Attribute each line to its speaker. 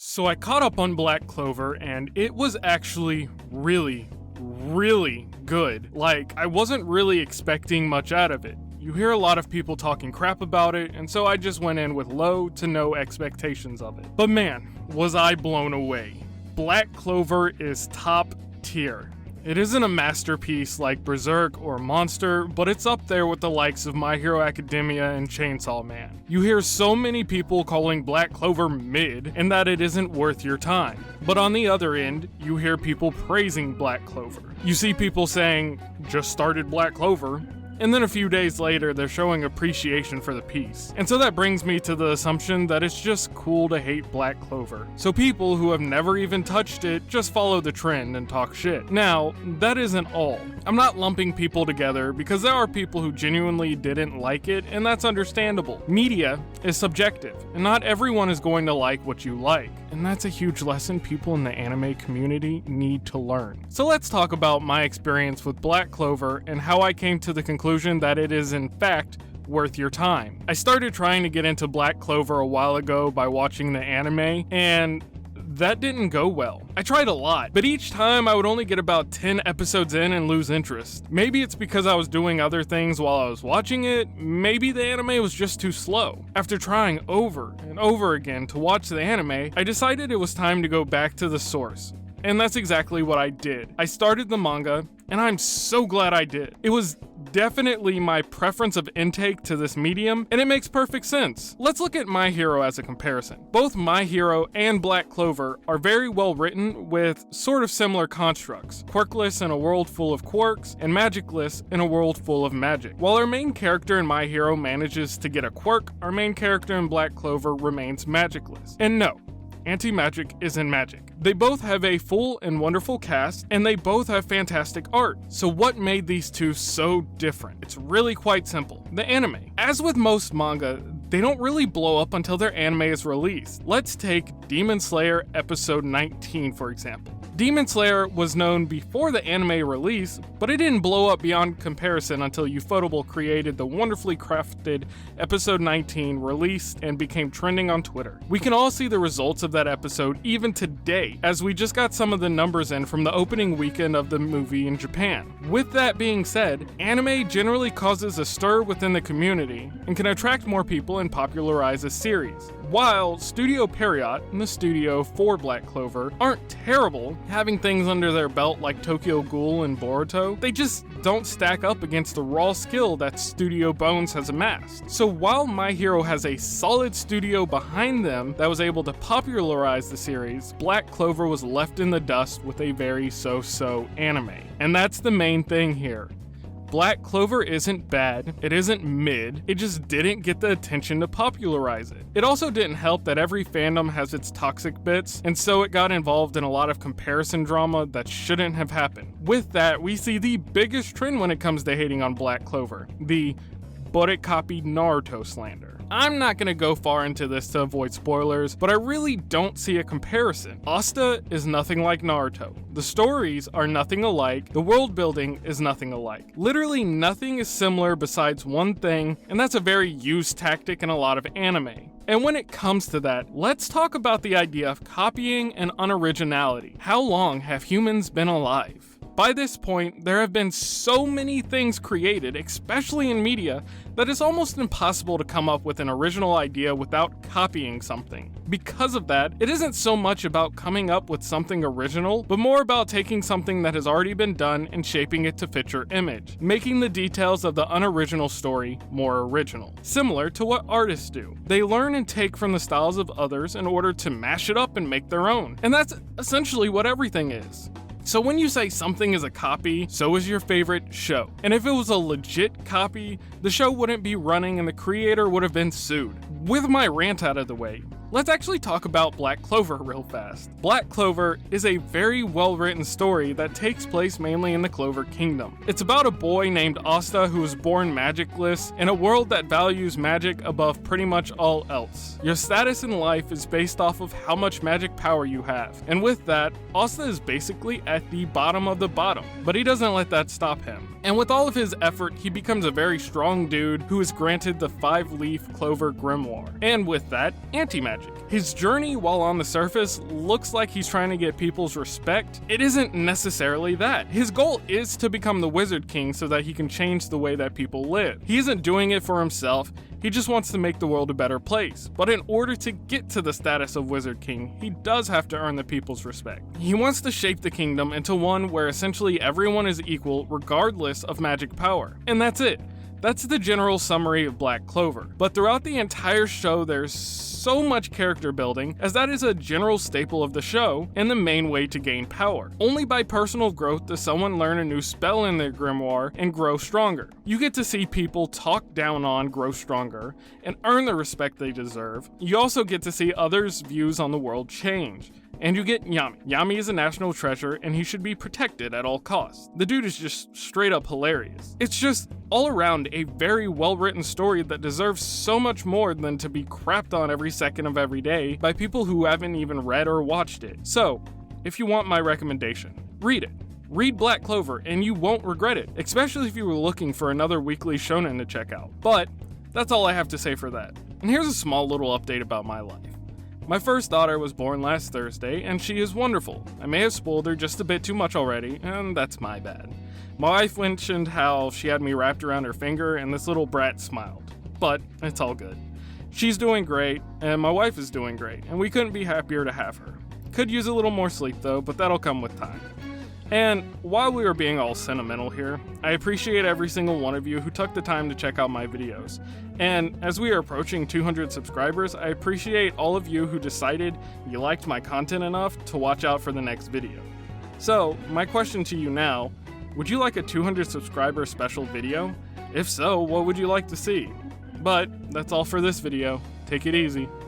Speaker 1: So I caught up on Black Clover and it was actually really good. Like, I wasn't really expecting much out of it. You hear a lot of people talking crap about it, and so I just went in with low to no expectations of it. But man, was I blown away. Black Clover is top tier. It isn't a masterpiece like Berserk or Monster, but it's up there with the likes of My Hero Academia and Chainsaw Man. You hear so many people calling Black Clover mid, and that it isn't worth your time. But on the other end, you hear people praising Black Clover. You see people saying, just started Black Clover, and then a few days later, they're showing appreciation for the piece. And so that brings me to the assumption that it's just cool to hate Black Clover. So people who have never even touched it just follow the trend and talk shit. Now, that isn't all. I'm not lumping people together because there are people who genuinely didn't like it, and that's understandable. Media is subjective, and not everyone is going to like what you like. And that's a huge lesson people in the anime community need to learn. So let's talk about my experience with Black Clover and how I came to the conclusion that it is in fact worth your time. I started trying to get into Black Clover a while ago by watching the anime, and that didn't go well. I tried a lot, but each time I would only get about 10 episodes in and lose interest. Maybe it's because I was doing other things while I was watching it, maybe the anime was just too slow. After trying over and over again to watch the anime, I decided it was time to go back to the source. And that's exactly what I did. I started the manga, and I'm so glad I did. It was definitely my preference of intake to this medium, and it makes perfect sense. Let's look at My Hero as a comparison. Both My Hero and Black Clover are very well written with sort of similar constructs. Quirkless in a world full of quirks, and magicless in a world full of magic. While our main character in My Hero manages to get a quirk, our main character in Black Clover remains magicless. And no, anti-magic isn't magic. They both have a full and wonderful cast, and they both have fantastic art. So what made these two so different? It's really quite simple. The anime. As with most manga, they don't really blow up until their anime is released. Let's take Demon Slayer episode 19 for example. Demon Slayer was known before the anime release, but it didn't blow up beyond comparison until Ufotable created the wonderfully crafted episode 19, released and became trending on Twitter. We can all see the results of that episode even today, as we just got some of the numbers in from the opening weekend of the movie in Japan. With that being said, anime generally causes a stir within the community and can attract more people and popularize a series. While Studio Period and the studio for Black Clover aren't terrible, having things under their belt like Tokyo Ghoul and Boruto, they just don't stack up against the raw skill that Studio Bones has amassed. So while My Hero has a solid studio behind them that was able to popularize the series, Black Clover was left in the dust with a very so-so anime. And that's the main thing here. Black Clover isn't bad, it isn't mid, it just didn't get the attention to popularize it. It also didn't help that every fandom has its toxic bits, and so it got involved in a lot of comparison drama that shouldn't have happened. With that, we see the biggest trend when it comes to hating on Black Clover, the "but it copied Naruto" slander. I'm not gonna go far into this to avoid spoilers, but I really don't see a comparison. Asta is nothing like Naruto. The stories are nothing alike, the world building is nothing alike. Literally nothing is similar besides one thing, and that's a very used tactic in a lot of anime. And when it comes to that, let's talk about the idea of copying and unoriginality. How long have humans been alive? By this point, there have been so many things created, especially in media, that it's almost impossible to come up with an original idea without copying something. Because of that, it isn't so much about coming up with something original, but more about taking something that has already been done and shaping it to fit your image, making the details of the unoriginal story more original. Similar to what artists do. They learn and take from the styles of others in order to mash it up and make their own. And that's essentially what everything is. So when you say something is a copy, so is your favorite show. And if it was a legit copy, the show wouldn't be running and the creator would have been sued. With my rant out of the way, let's actually talk about Black Clover real fast. Black Clover is a very well-written story that takes place mainly in the Clover Kingdom. It's about a boy named Asta who was born magicless in a world that values magic above pretty much all else. Your status in life is based off of how much magic power you have. And with that, Asta is basically at the bottom of the bottom, but he doesn't let that stop him. And with all of his effort, he becomes a very strong dude who is granted the 5-leaf Clover Grimoire. And with that, anti-magic. magic. His journey while on the surface looks like he's trying to get people's respect. It isn't necessarily that. His goal is to become the Wizard King so that he can change the way that people live. He isn't doing it for himself, he just wants to make the world a better place. But in order to get to the status of Wizard King, he does have to earn the people's respect. He wants to shape the kingdom into one where essentially everyone is equal regardless of magic power. And that's it. That's the general summary of Black Clover. But throughout the entire show, there's so much character building, as that is a general staple of the show and the main way to gain power. Only by personal growth does someone learn a new spell in their grimoire and grow stronger. You get to see people talked down on grow stronger and earn the respect they deserve. You also get to see others' views on the world change. And you get Yami. Yami is a national treasure and he should be protected at all costs. The dude is just straight up hilarious. It's just all around a very well written story that deserves so much more than to be crapped on every second of every day by people who haven't even read or watched it. So, if you want my recommendation, read it. Read Black Clover and you won't regret it, especially if you were looking for another weekly shonen to check out. But that's all I have to say for that. And here's a small little update about my life. My first daughter was born last Thursday, and she is wonderful. I may have spoiled her just a bit too much already, and that's my bad. My wife mentioned how she had me wrapped around her finger, and this little brat smiled. But it's all good. She's doing great, and my wife is doing great, and we couldn't be happier to have her. Could use a little more sleep though, but that'll come with time. And while we are being all sentimental here, I appreciate every single one of you who took the time to check out my videos. And as we are approaching 200 subscribers, I appreciate all of you who decided you liked my content enough to watch out for the next video. So, my question to you now, would you like a 200 subscriber special video? If so, what would you like to see? But that's all for this video. Take it easy.